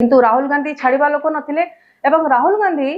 किंतु राहुल गांधी छाड़वा लोक नथिले एवं राहुल गांधी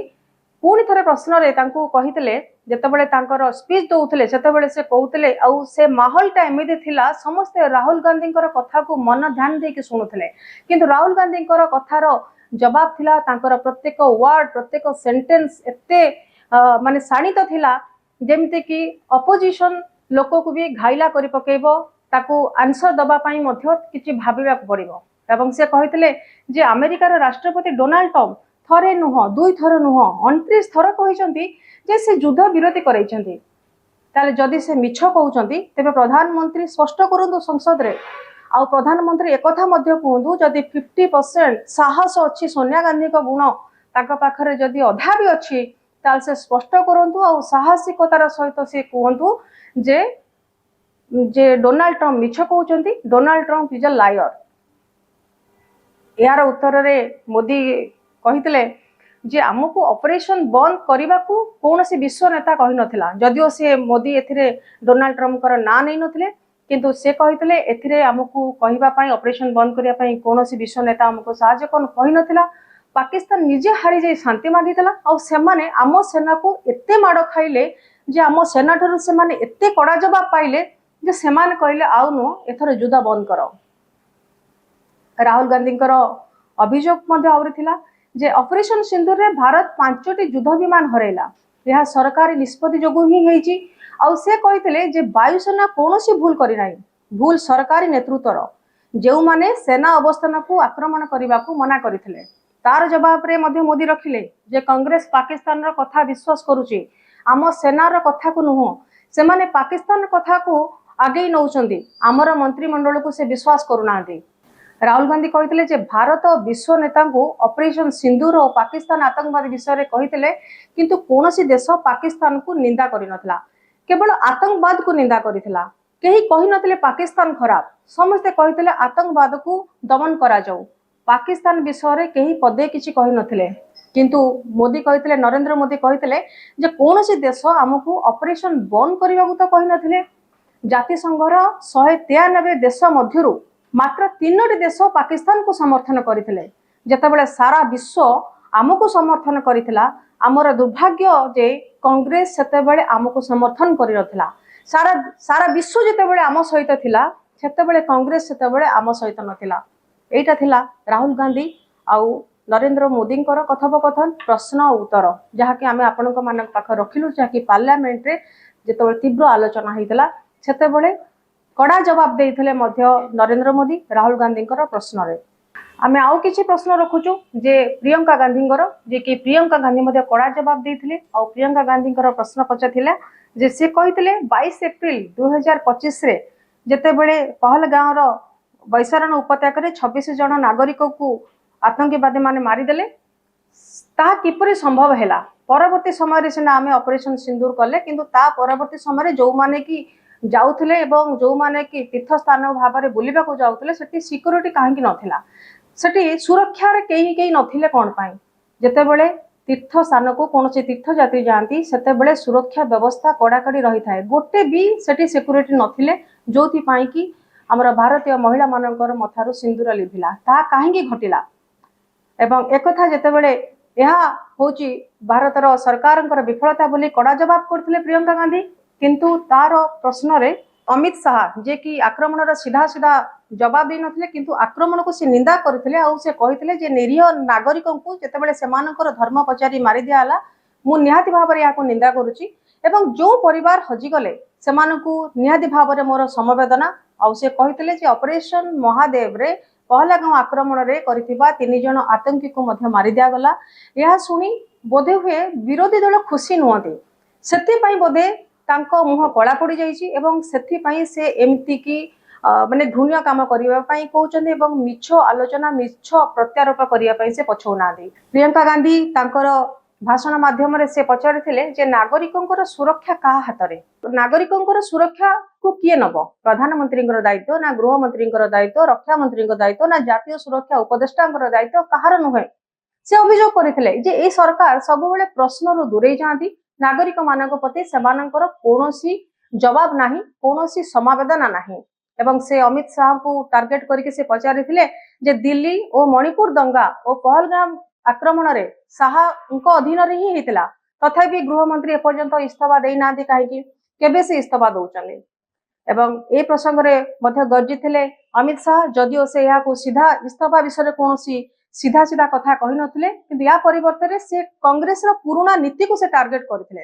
पुणी थे प्रश्न कहते जितेबाला स्पीच दौले से कहते से माहौलटा एमती थिला समस्ते राहुल गांधी कथा को मन ध्यान देकी शुणुले किंतु राहुल गांधी कथार जवाब थिला प्रत्येक वर्ड प्रत्येक सेंटेंस एते माने शाणित थिला जेमती कि अपोजिशन लोक को भी घाइला करि पकेइबो ताकू आंसर दबा पई मध्य किछि भाबिबा पड़िबो। एवं से कहते जे अमेरिकार राष्ट्रपति डोनाल्ड ट्रम्प थरे नुह दुई थर नुह 29 थर कहते जे से युद्ध विरोधी कराइछन्ती ताले जदि से मिछ कहउछन्ती तेबे प्रधानमंत्री स्पष्ट करंतु संसद रे आ प्रधानमंत्री एकथा मध्य कहंतु जदि 50% साहस अछि सोनिया गांधी को गुण ताका पाखरे जदि अधा भी अछि ताल से स्पष्ट करंतु आ साहसिकतार सहित से कहंतु जे जे डोनाल्ड ट्रम्प मिछ कहउछन्ती Donald Trump is a liar. यार उत्तर रे मोदी कहते जे आमको ऑपरेशन बंद करने को कौन सी विश्व नेता कही नथिला जदिओ से मोदी एथिरे डोनाल्ड ट्रम्प ना नहीं नथिले किंतु से कहते एथिरे आमको कहवाई ऑपरेशन बंद करने कौन सी विश्व नेता आमको साहाय्य कही नथिला। पाकिस्तान निजे हारी जाई शांति मागिला आ सेमाने आम सेना को एते माड़ खाइले जे आम सेना ठारू से माने एते कड़ा जवाब पाइले जे सेमाने कहले आउ नुह एथर युद्ध बंद कर। राहुल गांधी अभियोग आउरी जे ऑपरेशन सिंदूर रे भारत 5टी युद्ध विमान हरैला यह सरकारी निष्पत्ति जोगु ही हेची आउ से कहते जे वायुसेना कौन सी भूल करी नाही भूल सरकारी नेतृत्वर जो माने सेना अवस्थान को आक्रमण करने को मना करथिले तार जवाब रे मध्य मोदी रखिले जे कांग्रेस पाकिस्तान रो कथा विश्वास करूची आम सेनार कथा को नुह से माने पाकिस्तान कथा को आगे नौचंदी आमर मंत्रिमंडल को से विश्वास करूनांती। राहुल गांधी कहते जे भारत विश्व नेता को ऑपरेशन सिंदूर और पाकिस्तान आतंकवाद विषय कहते किंतु कौन सी देश पाकिस्तान को निंदा करनथला केवल आतंकवाद को निंदा करिथिला केही कहि नथिले पाकिस्तान खराब समस्ते कहते आतंकवाद को दमन करा जाऊ पाकिस्तान विषय केही पदे किछि कहि नथिले किंतु मोदी कहते नरेंद्र मोदी कहते जे कौन सी देश आमको ऑपरेशन बंद करने को तो कहि नथिले जातिसंघर 193 देश मध्यरु मात्र 3टी देश पाकिस्तान को समर्थन करथिले जेतेबेले सारा विश्व आमको समर्थन करिथिला आमर दुर्भाग्य जे कांग्रेस सेतेबेले आमको समर्थन करि नथिला सारा सारा विश्व जेतेबेले आम सहित थिला सेतेबेले कांग्रेस सेतेबेले आम सहित नथिला। एटा थिला राहुल गांधी आउ नरेंद्र मोदी कथोपकथन प्रश्न उत्तर जहाँकि आम आपण पाख रखिलु जहाँकि पार्लियामेंट रे जेतेबेले तीव्र आलोचना होइतला सेतेबेले कड़ा जवाब देइथिले मध्य नरेंद्र मोदी राहुल गांधी प्रश्न रे आमे आउ किछि प्रश्न रखुचु जे प्रियंका गांधी जे कि प्रियंका गांधी मध्य कड़ा जवाब देइथिले आ प्रियंका गांधी प्रश्न पचाथिले जे से कहिथिले 22 एप्रिल 2025 रे जेतेबेले पहलगांव रो बैसारण उपत्यका रे 26 जन नागरिक को आतंकवादी माने मारिदेले ता किपरि संभव हैला परवर्ती समय रे सिना आमे ऑपरेशन सिंदूर कले किंतु ता परवर्ती समय रे जो माने कि जाउथिले एवं जो माने कि तीर्थ स्थान भाव में बुलवा को जाउथिले सेठी सिक्योरिटी काहेकि नथिला सेठी सुरक्षा रे केही नथिले कोन पाई जेतेबेले तीर्थ स्थान को कौन से तीर्थ यात्री जाती सेतेबेले सुरक्षा व्यवस्था कड़ाकड़ी रही थाए गोटे भी सेठी सिक्योरिटी नथिले जोथि पाई कि हमर भारतीय महिला मानकर मथारु सिंदूर लिभिला ता काहेकि घटिला एवं एकथा जेतेबेले यह होची भारतर सरकारंकर विफलता बोली कड़ा जवाब करथिले प्रियंका गांधी किंतु तार प्रश्न रे अमित शाह जे कि आक्रमण सीधा सीधा जवाब दे नथिले किंतु आक्रमण को से निंदा करथिले आ से कहिथिले जे निरीह नागरिकों को जेतेबेले सेमानकर धर्म पचारी मारि दियाला मु निहाती भाव रे याको निंदा करूची एवं जो परिवार हजि गले सेमानकु निहाती भाव रे मोर समवेदना आ से कहिथिले जे ऑपरेशन महादेव रे पहलगांव आक्रमण रे करिथिबा 3 जन आतंकी को मध्य मारि दिया गला यह सुनी बोधे हुए विरोधी दल खुशी नुहते सेति पई बोधे तांको मुह कला पड़ जाई से एमती की माने घृण्य काम करने कहते मिछ आलोचना मिछ प्रत्यारोप करने से पछौना प्रियंका गांधी तांकर भाषण माध्यम से पचारिथिले जे नागरिकों सुरक्षा क्या हाथ में नागरिकों सुरक्षा को किए नब प्रधानमंत्री दायित्व ना गृहमंत्री दायित्व रक्षा मंत्री दायित्व ना जातीय सुरक्षा उपदेष्टा दायित्व कहार नुहे से अभियोग करथिले जे ए सरकार सबुबेले प्रश्न दूरे जाती नागरिक मानक प्रति सेमानंकर कौनसी जवाब नाही कौनसी समवेदना नाही एवं से अमित शाह को टार्गेट करके से पचारिथिले जे दिल्ली और मणिपुर दंगा और पहलगाम आक्रमण रे शाह अधीन रे ही हेतिला तथापि गृहमंत्री एपर्यंत इस्तीफा देई नांदी काहेकि केबे से इस्तीफा दउचने एवं ए प्रसंग रे मध्य गर्जी थिले अमित शाह जदिओ से यहाँ को सीधा इस्तीफा विषय कौन सीधा सीधा कथा कहि नथिले किंतु या परिवर्तन से कांग्रेस रो पुराना नीति को से टार्गेट करथिले।